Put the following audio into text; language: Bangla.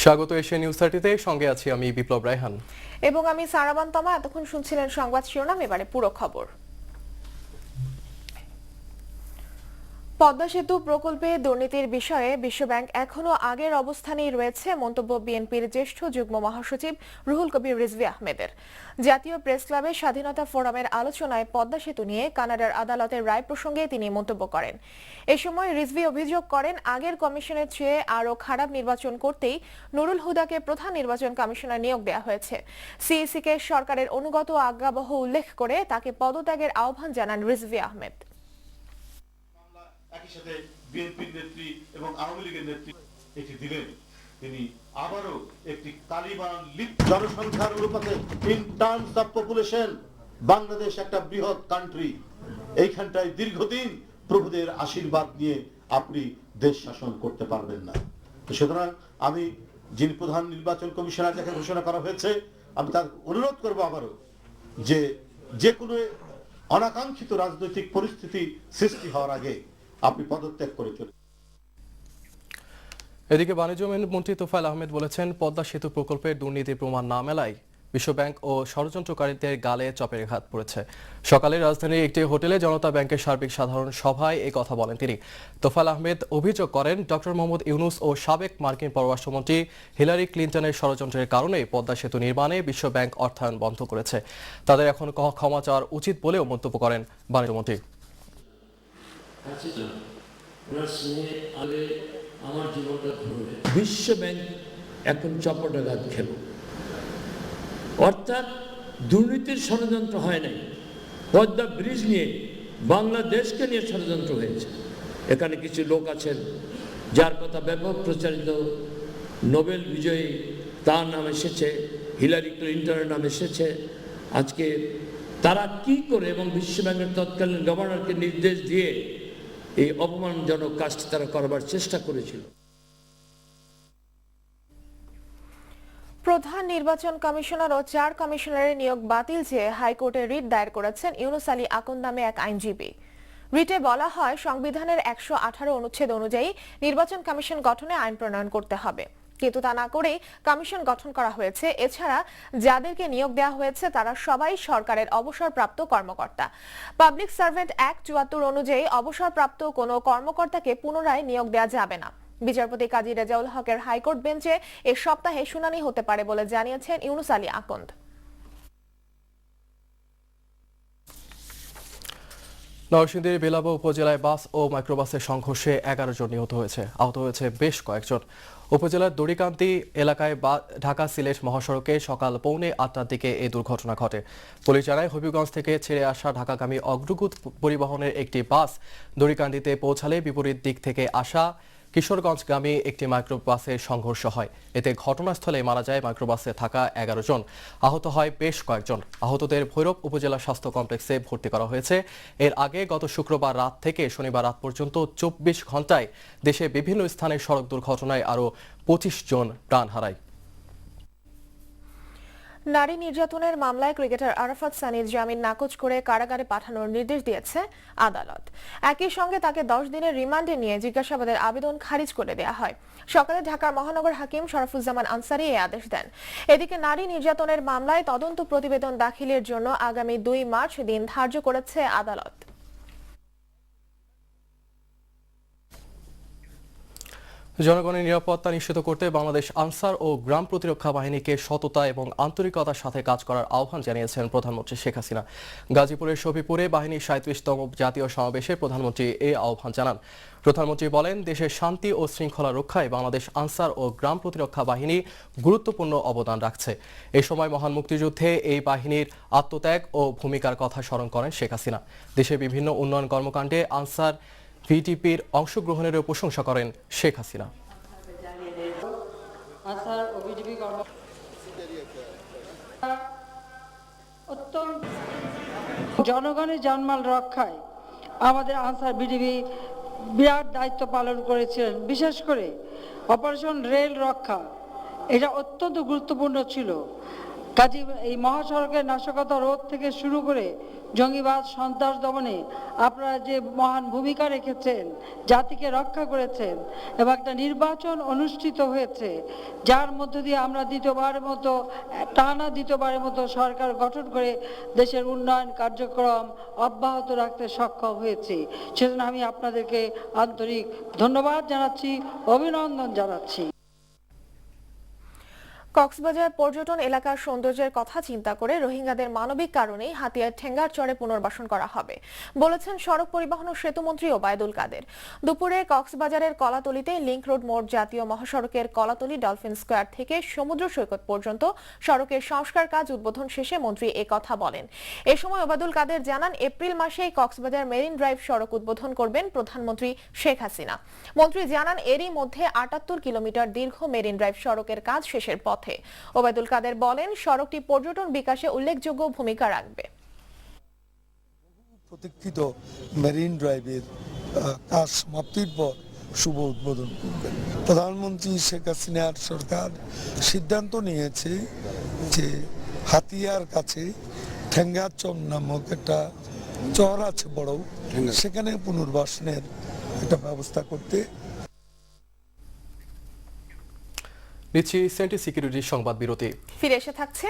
স্বাগত এশিয়া নিউজ 30-তে, সঙ্গে আছি আমি বিপ্লব রায়হান এবং আমি সারাবান তমা। এতক্ষণ শুনছিলেন সংবাদ শিরোনাম, এবারে পুরো খবর। পদ্মা সেতু প্রকল্পে দুর্নীতির বিষয়ে বিশ্বব্যাংক এখনো আগের অবস্থানেই রয়েছে, মন্তব্য বিএনপির জ্যেষ্ঠ যুগ্ম মহাসচিব রুহুল কবির রিজভী আহমেদের। জাতীয় প্রেস ক্লাবে স্বাধীনতা ফোরামের আলোচনায় পদ্মা সেতু নিয়ে কানাডার আদালতের রায় প্রসঙ্গে তিনি মন্তব্য করেন। এ সময় রিজভী অভিযোগ করেন, আগের কমিশনের চেয়ে আরও খারাপ নির্বাচন করতেই নুরুল হুদাকে প্রধান নির্বাচন কমিশনার নিয়োগ দেওয়া হয়েছে। সিইসিকে সরকারের অনুগত আজ্ঞাবহ উল্লেখ করে তাকে পদত্যাগের আহ্বান জানান রিজভী আহমেদ। একই সাথে বিএনপির নেত্রী এবং আওয়ামী লীগের নেত্রী এটি দিলেন, তিনি আবারও একটি তালিবান লিপ্ত জনসংখ্যার অনুপাতে in terms of population Bangladesh একটা বৃহৎ কান্ট্রি। এইখানটায় দীর্ঘদিন প্রভুদের আশীর্বাদ নিয়ে আপনি দেশ শাসন করতে পারবেন না। সুতরাং আমি যিনি প্রধান নির্বাচন কমিশনার যাকে ঘোষণা করা হয়েছে, আমি তার অনুরোধ করবো আবারও যে কোনো অনাকাঙ্ক্ষিত রাজনৈতিক পরিস্থিতি সৃষ্টি হওয়ার আগে আপনি পদত্যাগ করে চলে। এদিকে বাণিজ্য মন্ত্রী তোফায়েল আহমেদ বলেছেন, পদ্মা সেতু প্রকল্পের দুর্নীতির প্রমাণ না মেলায় বিশ্বব্যাংক ও ষড়যন্ত্রকারীদের গালে চপের ঘাত পড়েছে। সকালে রাজধানীর একটি হোটেলে জনতা ব্যাংকের সার্বিক সাধারণ সভায় এই কথা বলেন তিনি। তোফায়েল আহমেদ অভিযোগ করেন, ডক্টর মোহাম্মদ ইউনূস ও সাবেক মার্কিন পররাষ্ট্রমন্ত্রী হিলারি ক্লিনটনের ষড়যন্ত্রের কারণে পদ্মা সেতু নির্মাণে বিশ্বব্যাংক অর্থায়ন বন্ধ করেছে। তাদের এখন ক্ষমা চাওয়ার উচিত বলেও মন্তব্য করেন বাণিজ্যমন্ত্রী। বিশ্ব ব্যাংক এখন চপটাঘাত খেল, অর্থাৎ দুর্নীতির ষড়যন্ত্র হয় নাই, পদ্মা ব্রিজ নিয়ে বাংলাদেশকে নিয়ে ষড়যন্ত্র হয়েছে। এখানে কিছু লোক আছেন যার কথা ব্যাপক প্রচারিত, নোবেল বিজয়ী তার নাম এসেছে, হিলারি ক্লিনটনের নাম এসেছে। আজকে তারা কি করে এবং বিশ্ব ব্যাংকের তৎকালীন গভর্নরকে নির্দেশ দিয়ে এই অপমানজনক কাজটি তারা করবার চেষ্টা করেছিল। প্রধান নির্বাচন কমিশনার ও 4 কমিশনারের নিয়োগ বাতিল চেয়ে হাইকোর্টে রিট দায়ের করেছেন ইউনুস আলী আকন্দ নামে এক আইনজীবী। রিটে বলা হয়, সংবিধানের 118 অনুচ্ছেদ অনুযায়ী নির্বাচন কমিশন গঠনে আইন প্রণয়ন করতে হবে, কিন্তু তা না করেই কমিশন গঠন করা হয়েছে। এছাড়া যাদেরকে নিয়োগ দেওয়া হয়েছে তারা সবাই সরকারের অবসরপ্রাপ্ত কর্মকর্তা। পাবলিক সার্ভেন্ট অ্যাক্ট 74 অনুযায়ী অবসরপ্রাপ্ত কোনো কর্মকর্তাকে পুনরায় নিয়োগ দেওয়া যাবে না। বিচারপতি কাজী রেজাউল হকের হাইকোর্ট বেঞ্চে এ সপ্তাহে শুনানি হতে পারে বলে জানিয়েছেন ইউনুস আলী আকন্দ। নরসিংদীর বেলাব উপজেলায় বাস ও মাইক্রোবাসের সংঘর্ষে 11 জন নিহত হয়েছে, আহত হয়েছে বেশ কয়েকজন। উপজেলার দড়িকান্দি এলাকায় ঢাকা সিলেট মহাসড়কে সকাল 7:45টার দিকে এই দুর্ঘটনা ঘটে। পুলিশ জানায়, হবিগঞ্জ থেকে ছেড়ে আসা ঢাকাগামী অগ্রদূত পরিবহনের একটি বাস দড়িকান্দিতে পৌঁছালে বিপরীত দিক থেকে আসা কিশোরগঞ্জগামী একটি মাইক্রোবাসের সংঘর্ষ হয়। এতে ঘটনাস্থলে মারা যায় মাইক্রোবাসে থাকা 11 জন, আহত হয় বেশ কয়েকজন। আহতদের ভৈরব উপজেলা স্বাস্থ্য কমপ্লেক্সে ভর্তি করা হয়েছে। এর আগে গত শুক্রবার রাত থেকে শনিবার রাত পর্যন্ত 24 ঘন্টায় দেশে বিভিন্ন স্থানে সড়ক দুর্ঘটনায় আরও 25 জন প্রাণ হারায়। নারী নির্যাতনের মামলায় ক্রিকেটার আরাফাত সানির জামিন নাকচ করে কারাগারে পাঠানোর নির্দেশ দিয়েছে আদালত। একই সঙ্গে তাকে 10 দিনের রিমান্ডে নিয়ে জিজ্ঞাসাবাদের আবেদন খারিজ করে দেওয়া হয়। সকালে ঢাকার মহানগর হাকিম শরফুজ্জামান আনসারী এই আদেশ দেন। এদিকে নারী নির্যাতনের মামলায় তদন্ত প্রতিবেদন দাখিলের জন্য আগামী 2 মার্চ দিন ধার্য করেছে আদালত। জনগণের নিরাপত্তা নিশ্চিত করতে বাংলাদেশ আনসার ও গ্রাম প্রতিরক্ষা বাহিনীকে সততা এবং আন্তরিকতার সাথে কাজ করার আহ্বান জানিয়েছেন প্রধানমন্ত্রী শেখ হাসিনা। গাজীপুরের শফিপুরে বাহিনীর 37তম জাতীয় সমাবেশে প্রধানমন্ত্রী এই আহ্বান জানান। প্রধানমন্ত্রী বলেন, দেশের শান্তি ও শৃঙ্খলা রক্ষায় বাংলাদেশ আনসার ও গ্রাম প্রতিরক্ষা বাহিনী গুরুত্বপূর্ণ অবদান রাখছে। এ সময় মহান মুক্তিযুদ্ধে এই বাহিনীর আত্মত্যাগ ও ভূমিকার কথা স্মরণ করেন শেখ হাসিনা। দেশের বিভিন্ন উন্নয়ন কর্মকাণ্ডে আনসার ভিটিপির অংশগ্রহণের প্রশংসা করেন শেখ হাসিনা। জনগণের জানমাল রক্ষায় আমাদের আনসার ভিটিপি বিরাট দায়িত্ব পালন করেছিলেন। বিশেষ করে অপারেশন রেল রক্ষা, এটা অত্যন্ত গুরুত্বপূর্ণ ছিল। কাজী এই মহাসড়কের নাশকতা রোধ থেকে শুরু করে জঙ্গিবাদ সন্ত্রাস দমনে আপনারা যে মহান ভূমিকা রেখেছেন, জাতিকে রক্ষা করেছেন এবং একটা নির্বাচন অনুষ্ঠিত হয়েছে যার মধ্য দিয়ে আমরা টানা দ্বিতীয়বারের মতো সরকার গঠন করে দেশের উন্নয়ন কার্যক্রম অব্যাহত রাখতে সক্ষম হয়েছি। সেজন্য আমি আপনাদেরকে আন্তরিক ধন্যবাদ জানাচ্ছি, অভিনন্দন জানাচ্ছি। কক্সবাজার পর্যটন এলাকার সৌন্দর্যের কথা চিন্তা করে রোহিঙ্গাদের মানবিক কারণেই হাতিয়ার ঠেঙ্গারচরে পুনর্বাসন করা হবে বলেছেন সড়ক পরিবহন ও সেতুমন্ত্রী ওবায়দুল কাদের। দুপুরে কক্সবাজারের কলাতলিতে লিংক রোড মোড় জাতীয় মহাসড়কের কলাতলি ডলফিন স্কয়ার থেকে সমুদ্র সৈকত পর্যন্ত সড়কের সংস্কার কাজ উদ্বোধন শেষে মন্ত্রী কথা বলেন। এ সময় ওবায়দুল কাদের জানান, এপ্রিল মাসেই কক্সবাজার মেরিন ড্রাইভ সড়ক উদ্বোধন করবেন প্রধানমন্ত্রী শেখ হাসিনা। মন্ত্রী জানান, এরই মধ্যে ৭৮ কিলোমিটার দীর্ঘ মেরিন ড্রাইভ সড়কের কাজ শেষের পথে। ওবায়দুল কাদের বলেন, সড়কটি পর্যটন বিকাশে উল্লেখযোগ্য ভূমিকা রাখবে। প্রতীক্ষিত মেরিন ড্রাইভের কাজ সমাপ্তির পর শুভ উদ্বোধন করবেন। প্রধানমন্ত্রী শেখ হাসিনার সরকার সিদ্ধান্ত নিয়েছে যে হাতিয়ার কাছে ঠেঙ্গাচর নামক একটা চর আছে বড়, সেখানে পুনর্বাসনের একটা ব্যবস্থা করতে। নিচ্ছি সেন্টি সিকিউরিটির সংবাদ বিরতি। ফিরে এসে থাকছে